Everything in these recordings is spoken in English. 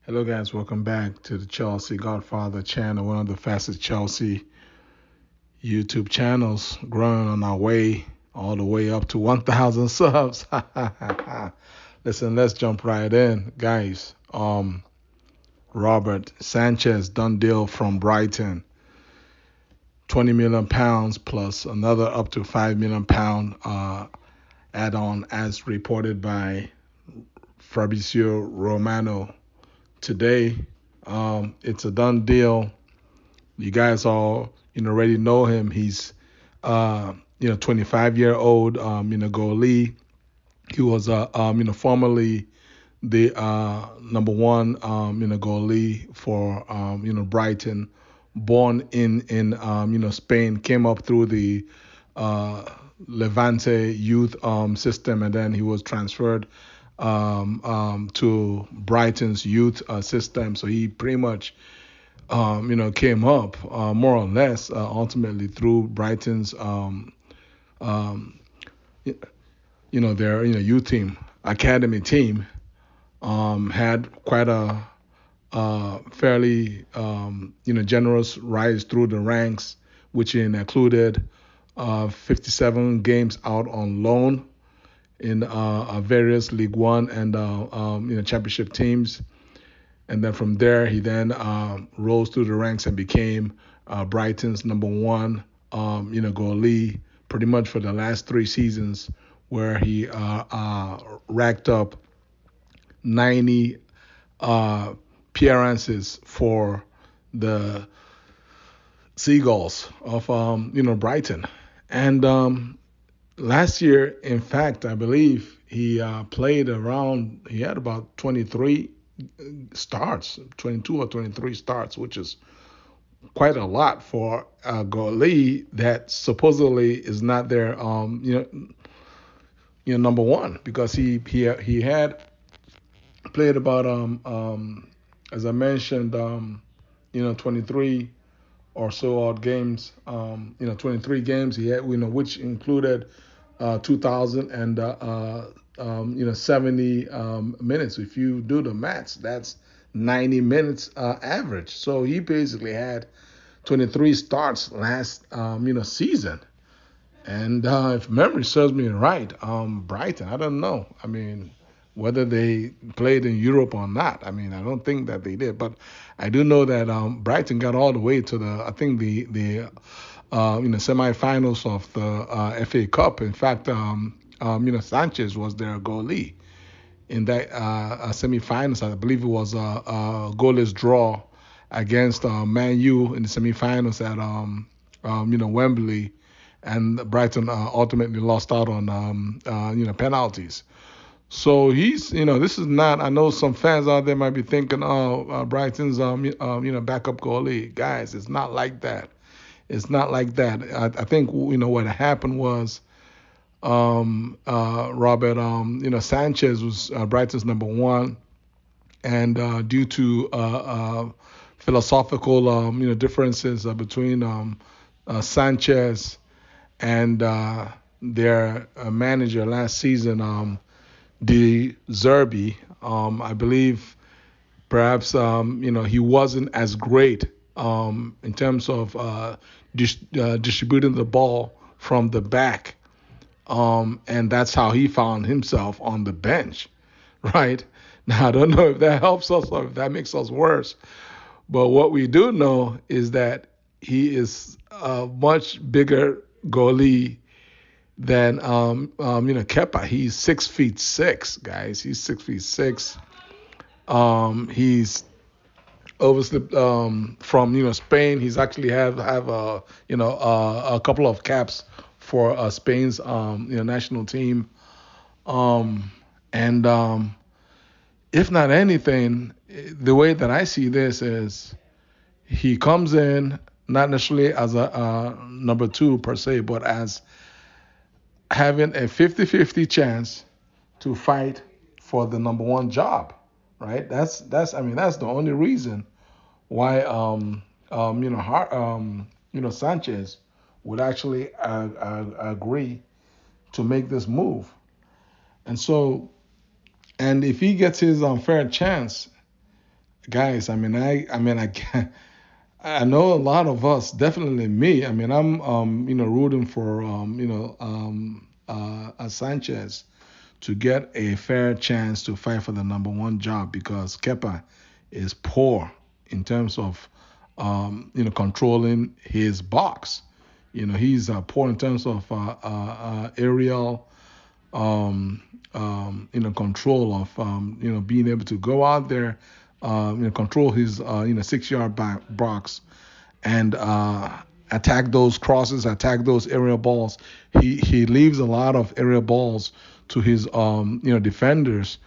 Hello, guys. Welcome back to the Chelsea Godfather channel, one of the fastest Chelsea YouTube channels, growing on our way all the way up to 1,000 subs. Listen, let's jump right in, guys. Robert Sanchez done deal from Brighton, 20 million pounds plus another up to 5 million pound add-on, as reported by Fabrizio Romano today. It's a done deal. You guys all already know him. He's 25-year-old goalie. He was formerly the number one goalie for Brighton. Born in Spain, came up through the uh, Levante youth system, and then he was transferred to Brighton's youth system. So he pretty much came up more or less ultimately through Brighton's, um, their youth team, academy team. Had quite a fairly generous rise through the ranks, which included 57 games out on loan in various League One and championship teams. And then from there, he then rose through the ranks and became Brighton's number one, goalie pretty much for the last 3 seasons, where he racked up 90 appearances for the Seagulls of, Brighton. And last year, in fact, I believe he played around, he had about 23 starts, 22 or 23 starts, which is quite a lot for a goalie that supposedly is not their number one, because he had played about as I mentioned 23 or so odd games, 23 games he had, which included 2,000 and 70 minutes. If you do the maths, that's 90 minutes average. So he basically had 23 starts last season. And if memory serves me right, Brighton, I don't know. I mean, whether they played in Europe or not. I mean, I don't think that they did, but I do know that Brighton got all the way to I think the semifinals of the FA Cup. In fact, Sanchez was their goalie in that semifinals. I believe it was a goalless draw against Man U in the semifinals at Wembley, and Brighton ultimately lost out on penalties. So he's, this is not. I know some fans out there might be thinking, oh, Brighton's, backup goalie. Guys, it's not like that. It's not like that. I think what happened was, Robert, Sanchez was Brighton's number one, and due to philosophical, differences between Sanchez and their manager last season, De Zerbi. I believe perhaps he wasn't as great in terms of distributing the ball from the back, and that's how he found himself on the bench, right? Now I don't know if that helps us or if that makes us worse, but what we do know is that he is a much bigger goalie than Kepa. He's 6 feet 6, guys. He's 6 feet 6. He's obviously from Spain. He's actually have a couple of caps for Spain's national team. And if not anything, the way that I see this is he comes in not necessarily as a number two per se, but as having a 50-50 chance to fight for the number one job, right? I mean, that's the only reason why Sanchez would actually agree to make this move. And so, and if he gets his fair chance, guys. I know a lot of us, definitely me. I'm rooting for Sanchez to get a fair chance to fight for the number one job because Kepa is poor in terms of controlling his box. He's poor in terms of aerial control of being able to go out there, control his 6 yard back box and attack those crosses, attack those aerial balls. He leaves a lot of aerial balls to his defenders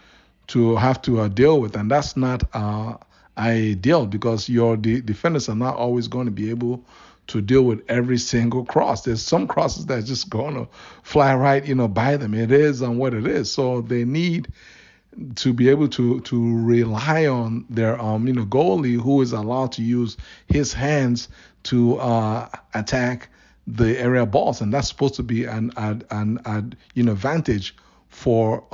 to have to deal with, and that's not ideal because your defenders are not always going to be able to deal with every single cross. There's some crosses that's just going to fly right, by them. It is on what it is. So they need to be able to rely on their goalie who is allowed to use his hands to attack the area balls, and that's supposed to be an advantage for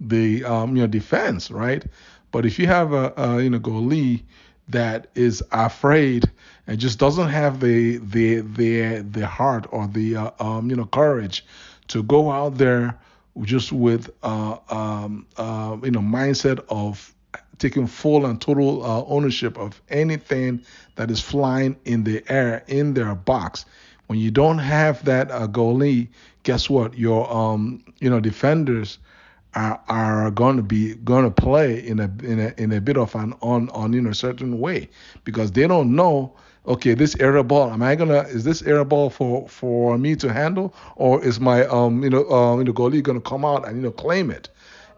the defense, right? But if you have a goalie that is afraid and just doesn't have the heart or the courage to go out there just with mindset of taking full and total ownership of anything that is flying in the air in their box. When you don't have that goalie, guess what? Your defenders are going to play in a bit of an on certain way because they don't know. Okay, this aerial ball, is this aerial ball for me to handle, or is my goalie gonna come out and claim it?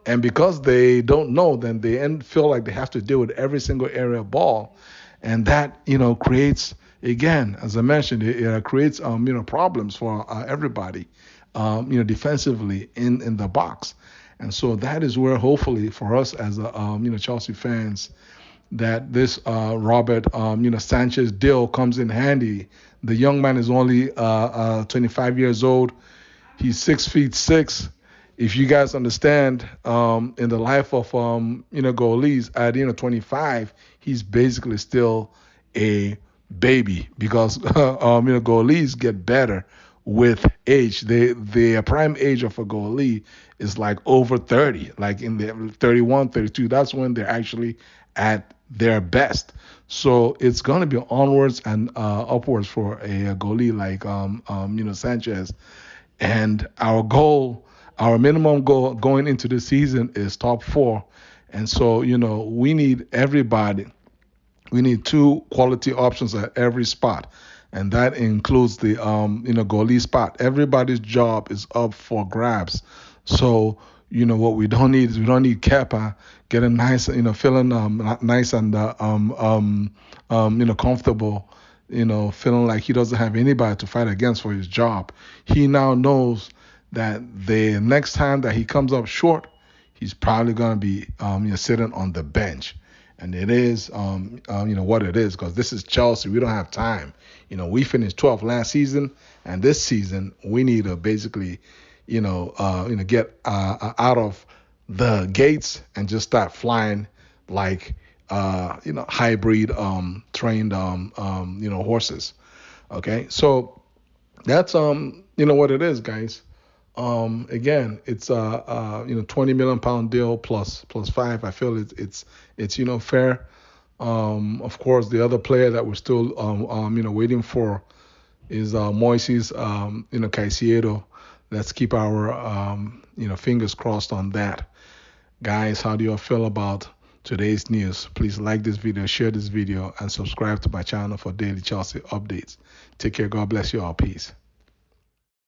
And because they don't know, then they feel like they have to deal with every single aerial ball, and that creates, again, as I mentioned, it creates problems for everybody, defensively in the box. And so that is where hopefully for us as Chelsea fans, that this Robert Sanchez deal comes in handy. The young man is only 25 years old. He's 6'6". If you guys understand, in the life of goalies at 25, he's basically still a baby because goalies get better with age. The prime age of a goalie is like over 30, like in the 31, 32. That's when they're actually at their best. So it's going to be onwards and upwards for a goalie like Sanchez. And our minimum goal going into the season is top four. And so we need everybody. We need two quality options at every spot, and that includes the goalie spot. Everybody's job is up for grabs. So what we don't need is we don't need Kepa getting nice, feeling nice and comfortable, feeling like he doesn't have anybody to fight against for his job. He now knows that the next time that he comes up short, he's probably going to be sitting on the bench. And it is, what it is, because this is Chelsea. We don't have time. We finished 12th last season, and this season we need to basically, get out of the gates and just start flying like, hybrid trained, horses. Okay, so that's what it is, guys. Again, it's a 20 million pound deal plus 5. I feel it's fair. Of course, the other player that we're still waiting for is Moises CAICEDO. Let's keep our fingers crossed on that. Guys, how do you feel about today's news? Please like this video, share this video, and subscribe to my channel for daily Chelsea updates. Take care. God bless you all. Peace.